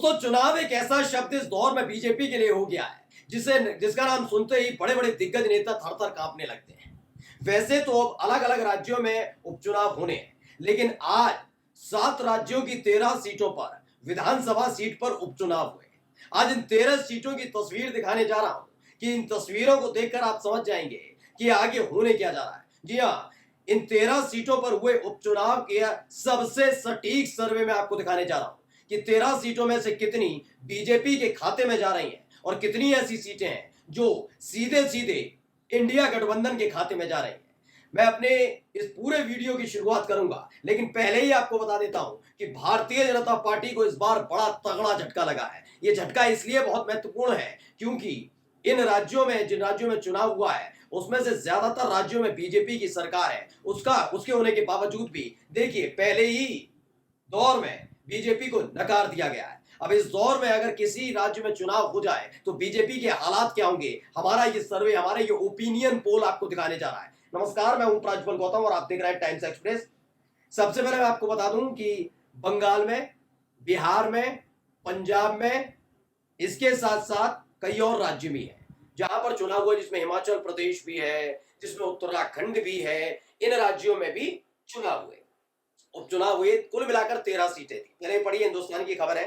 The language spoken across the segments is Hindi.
दोस्तों, चुनाव एक ऐसा शब्द इस दौर में बीजेपी के लिए हो गया है जिसका नाम सुनते ही बड़े बड़े दिग्गज नेता थर थर कांपने लगते हैं। वैसे तो अब अलग अलग राज्यों में उपचुनाव होने हैं, लेकिन आज 7 राज्यों की 13 सीटों पर विधानसभा सीट पर उपचुनाव हुए। आज इन 13 सीटों की तस्वीर दिखाने जा रहा हूं कि इन तस्वीरों को देखकर आप समझ जाएंगे कि आगे होने क्या जा रहा है। जी हाँ, इन 13 सीटों पर हुए उपचुनाव के सबसे सटीक सर्वे में आपको दिखाने जा रहा हूं कि 13 सीटों में से कितनी बीजेपी के खाते में जा रही हैं और कितनी ऐसी सीटें हैं जो सीधे सीधे इंडिया गठबंधन के खाते में जा रही हैं। मैं अपने इस पूरे वीडियो की शुरुआत करूंगा, लेकिन पहले ही आपको बता देता हूं कि भारतीय जनता पार्टी को इस बार बड़ा तगड़ा झटका लगा है। यह झटका इसलिए बहुत महत्वपूर्ण है क्योंकि इन राज्यों में, जिन राज्यों में चुनाव हुआ है, उसमें से ज्यादातर राज्यों में बीजेपी की सरकार है। उसके होने के बावजूद भी देखिए, पहले ही दौर में बीजेपी को नकार दिया गया है। अब इस दौर में अगर किसी राज्य में चुनाव हो जाए तो बीजेपी के हालात क्या होंगे, हमारा ये सर्वे, हमारा ये ओपिनियन पोल आपको दिखाने जा रहा है। नमस्कार, मैं हूं प्राज्वल गौतम और आप देख रहे हैं टाइम्स एक्सप्रेस। सबसे पहले मैं आपको बता दूं कि बंगाल में, बिहार में, पंजाब में, इसके साथ साथ कई और राज्य भी हैं जहां पर चुनाव हुआ, जिसमें हिमाचल प्रदेश भी है, जिसमें उत्तराखंड भी है। इन राज्यों में भी चुनाव हुए, उपचुनाव हुए। कुल मिलाकर 13 सीटें थी। पहले पढ़िए, हिंदुस्तान की खबर है।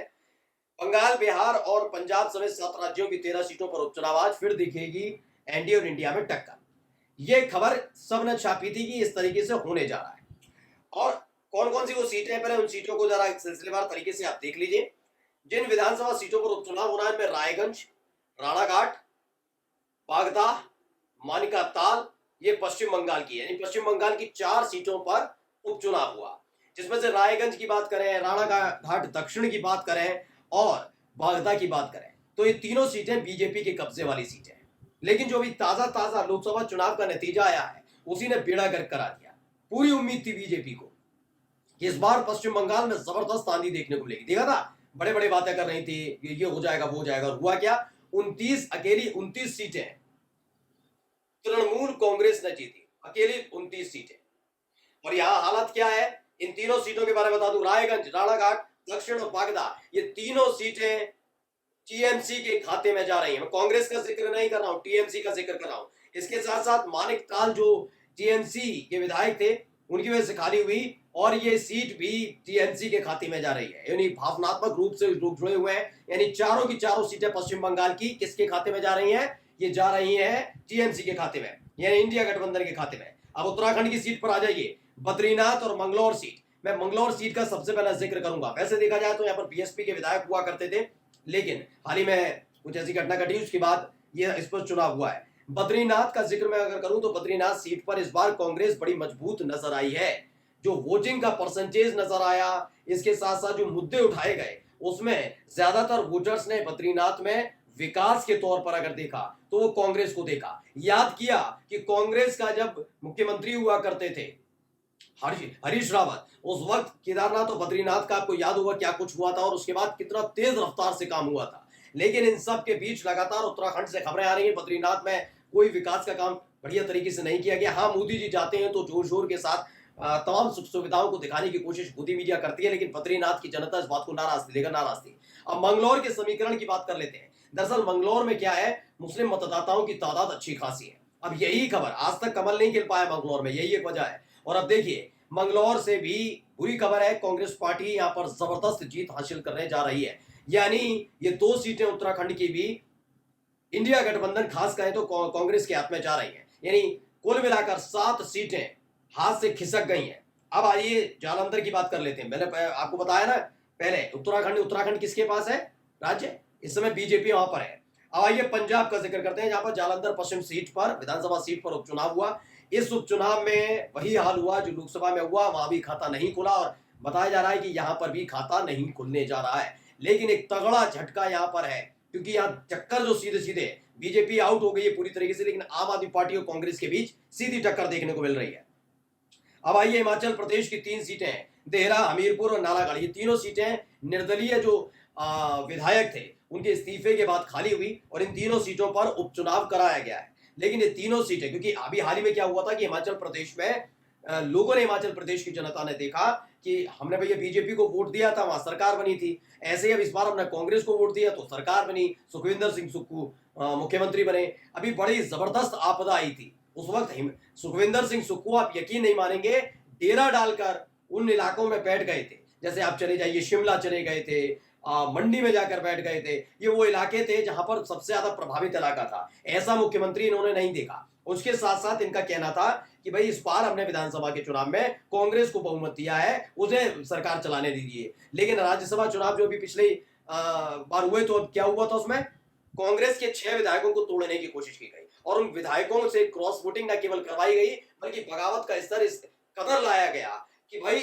बंगाल, बिहार और पंजाब समेत 7 राज्यों की 13 सीटों पर उपचुनाव। आज फिर दिखेगी एनडीए और इंडिया में टक्कर। यह खबर सबने छापी थी कि इस तरीके से होने जा रहा है। और कौन कौन सी वो सीटें हैं, पहले उन सीटों को जरा सिलसिलेवार तरीके से आप देख लीजिए। जिन विधानसभा सीटों पर उपचुनाव हो रहा है, में रायगंज, राणाघाट, बागदा, मानिका ताल, ये पश्चिम बंगाल की है। यानी पश्चिम बंगाल की 4 सीटों पर उपचुनाव हुआ, जिसमें से रायगंज की बात करें, राणाघाट दक्षिण की बात करें और बागदा की बात करें तो ये तीनों सीटें बीजेपी के कब्जे वाली सीटें हैं। लेकिन जो अभी ताजा लोकसभा चुनाव का नतीजा आया है, उसी ने बेड़ा गर्क करा दिया। पूरी उम्मीद थी बीजेपी को कि इस बार पश्चिम बंगाल में जबरदस्त आंधी देखने को मिलेगी। देखा था, बड़े बड़े बातें कर रही थी, ये हो जाएगा, वो हो जाएगा। हुआ क्या? 29 सीटें तृणमूल कांग्रेस ने जीती, अकेली 29 सीटें। और यहां हालत क्या है, इन तीनों सीटों के बारे में बता दूं। रायगंज, राणाघाट, दक्षिण और बागदा, ये तीनों सीटें टीएमसी के खाते में जा रही हैं। मैं कांग्रेस का जिक्र नहीं कर रहा हूं, टीएमसी का जिक्र कर रहा हूं। इसके साथ साथ मानिक ताल जो टीएमसी के विधायक थे, उनकी वजह से खाली हुई और ये सीट भी टीएमसी के खाते में जा रही है। यानी भावनात्मक रूप से लोग जुड़े हुए हैं। यानी चारों की चारों सीटें पश्चिम बंगाल की किसके खाते में जा रही हैं? ये जा रही हैं टीएमसी के खाते में, यानी इंडिया गठबंधन के खाते में। अब उत्तराखंड की सीट पर आ जाइए, बद्रीनाथ और मंगलौर सीट। मैं मंगलौर सीट का सबसे पहला जिक्र करूंगा। वैसे देखा जाए तो यहाँ पर बीएसपी के विधायक हुआ करते थे, लेकिन हाल ही में कुछ ऐसी घटना घटी, उसके बाद ये इस पर चुनाव हुआ है। बद्रीनाथ का जिक्र मैं अगर करूं तो बद्रीनाथ सीट पर इस बार कांग्रेस बड़ी मजबूत नजर आई है। जो वोटिंग का परसेंटेज नजर आया, इसके साथ साथ जो मुद्दे उठाए गए, उसमें ज्यादातर वोटर्स ने बद्रीनाथ में विकास के तौर पर अगर देखा तो वो कांग्रेस को देखा। याद किया कि कांग्रेस का जब मुख्यमंत्री हुआ करते थे हरीश रावत, उस वक्त केदारनाथ और बद्रीनाथ का आपको याद होगा क्या कुछ हुआ था और उसके बाद कितना तेज रफ्तार से काम हुआ था। लेकिन इन सब के बीच लगातार उत्तराखंड से खबरें आ रही हैं, बद्रीनाथ में कोई विकास का काम बढ़िया तरीके से नहीं किया गया। हाँ, मोदी जी जाते हैं तो जोर शोर के साथ तमाम सुख सुविधाओं को दिखाने की कोशिश मोदी मीडिया करती है, लेकिन बद्रीनाथ की जनता इस बात को नाराज थी। अब मंगलौर के समीकरण की बात कर लेते हैं। दरअसल मंगलौर में क्या है, मुस्लिम मतदाताओं की तादाद अच्छी खासी है। अब यही खबर, आज तक कमल नहीं खिल पाया मंगलौर में, यही एक वजह है। और अब देखिए, मंगलौर से भी बुरी खबर है, कांग्रेस पार्टी यहां पर जबरदस्त जीत हासिल करने जा रही है। यानी ये 2 सीटें उत्तराखंड की भी इंडिया गठबंधन खास कहें तो कांग्रेस के हाथ में जा रही है। यानी कुल मिलाकर 7 सीटें हाथ से खिसक गई हैं। अब आइए जालंधर की बात कर लेते हैं। मैंने आपको बताया ना पहले, उत्तराखंड किसके पास है राज्य, इस समय बीजेपी वहां पर है। अब आइए पंजाब का जिक्र करते हैं, जहां पर जालंधर पश्चिम सीट पर, विधानसभा सीट पर उपचुनाव हुआ। इस उपचुनाव में वही हाल हुआ जो लोकसभा में हुआ, वहां भी खाता नहीं खुला और बताया जा रहा है कि यहां पर भी खाता नहीं खुलने जा रहा है। लेकिन एक तगड़ा झटका यहां पर है, क्योंकि यहां टक्कर जो सीधे सीधे, बीजेपी आउट हो गई है पूरी तरीके से, लेकिन आम आदमी पार्टी और कांग्रेस के बीच सीधी टक्कर देखने को मिल रही है। अब आइए हिमाचल प्रदेश की 3 सीटें हैं, देहरा, हमीरपुर और नालागढ़। ये तीनों सीटें निर्दलीय जो विधायक थे उनके इस्तीफे के बाद खाली हुई और इन तीनों सीटों पर उपचुनाव कराया गया है। लेकिन ये तीनों सीटें, क्योंकि अभी हाल ही में क्या हुआ था कि हिमाचल प्रदेश में लोगों ने, हिमाचल प्रदेश की जनता ने देखा कि हमने भैया बीजेपी को वोट दिया था, वहां सरकार बनी थी। ऐसे ही अब इस बार हमने कांग्रेस को वोट दिया तो सरकार बनी, सुखविंदर सिंह सुक्खू मुख्यमंत्री बने। अभी बड़ी जबरदस्त आपदा आई थी उस वक्त, सुखविंदर सिंह सुक्खू, आप यकीन नहीं मानेंगे, डेरा डालकर उन इलाकों में बैठ गए थे। जैसे आप चले जाइए, शिमला चले गए थे, मंडी में जाकर बैठ गए थे। ये वो इलाके थे जहां पर सबसे ज्यादा प्रभावित इलाका था। ऐसा मुख्यमंत्री इन्होंने नहीं देखा। उसके साथ साथ इनका कहना था कि भाई इस बार हमने विधानसभा के चुनाव में कांग्रेस को बहुमत दिया है, उसे सरकार चलाने दीजिए। लेकिन राज्यसभा चुनाव जो अभी पिछले बार हुए, तो अब क्या हुआ था उसमें, कांग्रेस के 6 विधायकों को तोड़ने की कोशिश की गई और उन विधायकों से क्रॉस वोटिंग न केवल करवाई गई, बल्कि बगावत का स्तर इस कदर लाया गया कि भाई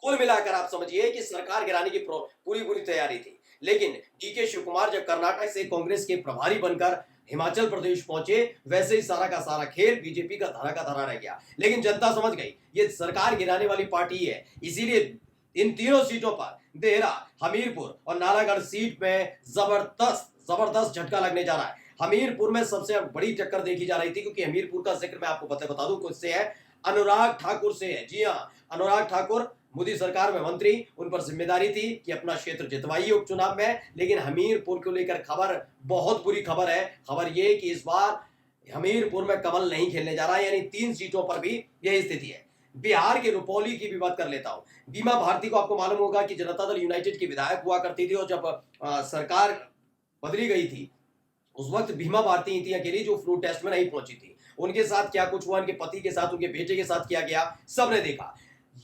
कुल मिलाकर आप समझिए कि सरकार गिराने की पूरी पूरी तैयारी थी। लेकिन डीके शिव कुमार जब कर्नाटक से कांग्रेस के प्रभारी बनकर हिमाचल प्रदेश पहुंचे, वैसे ही सारा का सारा खेल बीजेपी का धरा रह गया। लेकिन जनता समझ गई ये सरकार गिराने वाली पार्टी है, इसीलिए इन तीनों सीटों पर, देहरा, हमीरपुर और नालागढ़ सीट में जबरदस्त झटका लगने जा रहा है। हमीरपुर में सबसे बड़ी टक्कर देखी जा रही थी, क्योंकि हमीरपुर का जिक्र मैं आपको बता दूं किससे है, अनुराग ठाकुर से है। जी हाँ, अनुराग ठाकुर मोदी सरकार में मंत्री, उन पर जिम्मेदारी थी कि अपना क्षेत्र जितवाइए उपचुनाव में। लेकिन हमीरपुर को लेकर खबर, बहुत बुरी खबर है। खबर यह कि इस बार हमीरपुर में कमल नहीं खेलने जा रहा है, यानी 3 सीटों पर भी यही स्थिति है। बिहार के रुपौली की भी बात कर लेता हूं। बीमा भारती को आपको मालूम होगा कि जनता दल यूनाइटेड की विधायक हुआ करती थी, और जब सरकार बदली गई थी उस वक्त बीमा भारती थी अकेली जो फ्लू टेस्ट में नहीं पहुंची थी। उनके साथ क्या कुछ हुआ, उनके पति के साथ, उनके बेटे के साथ किया गया, सबने देखा।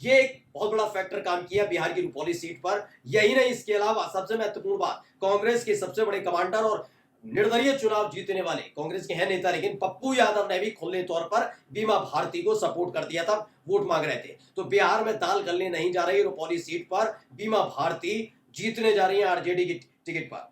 ये एक बहुत बड़ा फैक्टर काम किया बिहार की रुपौली सीट पर। यही नहीं, इसके अलावा सबसे महत्वपूर्ण बात, कांग्रेस के सबसे बड़े कमांडर और निर्दलीय चुनाव जीतने वाले कांग्रेस के हैं नेता, लेकिन पप्पू यादव ने भी खुले तौर पर बीमा भारती को सपोर्ट कर दिया था, वोट मांग रहे थे। तो बिहार में दाल गलने नहीं जा रही, रुपौली सीट पर बीमा भारती जीतने जा रही है आरजेडी की टिकट पर।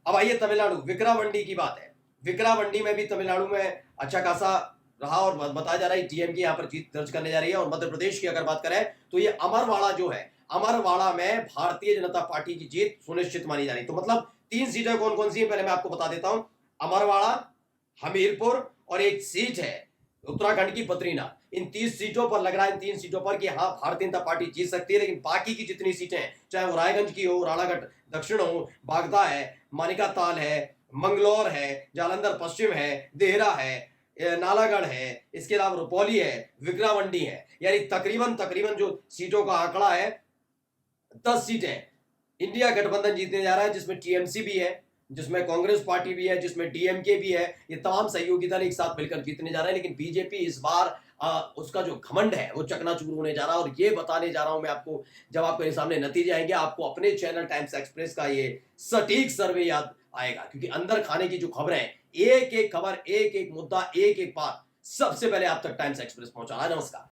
अब आइए तमिलनाडु, विक्रावंडी की बात है। विक्रावंडी में भी तमिलनाडु में अच्छा खासा रहा और बताया जा रहा है टीएमके यहाँ पर जीत दर्ज करने जा रही है। और मध्य प्रदेश की अगर बात करें तो ये अमरवाड़ा जो है, अमरवाड़ा में भारतीय जनता पार्टी की जीत सुनिश्चित मानी जा रही। तो मतलब 3 सीटें कौन कौन सी है, पहले मैं आपको बता देता हूं। अमरवाड़ा, हमीरपुर और एक सीट है उत्तराखंड की बद्रीनाथ। इन 30 सीटों पर लग रहा है, इन 3 सीटों पर कि हाँ भारतीय जनता पार्टी जीत सकती है। लेकिन बाकी की जितनी सीटें हैं, चाहे वो रायगंज की हो, राणागढ़ दक्षिण हो, बागदा है, मानिका ताल है, मंगलौर है, जालंधर पश्चिम है, देहरा है, नालागढ़ है, इसके अलावा रुपौली है, विक्रावंडी है, यानी तकरीबन जो सीटों का आंकड़ा है 10 सीटें इंडिया गठबंधन जीतने जा रहा है, जिसमें टीएमसी भी है, जिसमें कांग्रेस पार्टी भी है, जिसमें डीएमके भी है। ये तमाम सहयोगी दल एक साथ मिलकर जीतने जा रहे हैं। लेकिन बीजेपी इस बार उसका जो घमंड है वो चकनाचूर होने जा रहा है। और ये बताने जा रहा हूं मैं आपको, जब आपके सामने नतीजे आएंगे, आपको अपने चैनल टाइम्स एक्सप्रेस का ये सटीक सर्वे याद आएगा। क्योंकि अंदर खाने की जो खबरें, एक एक खबर, एक एक मुद्दा, एक एक बात सबसे पहले आप तक टाइम्स एक्सप्रेस पहुंचा रहा है। नमस्कार।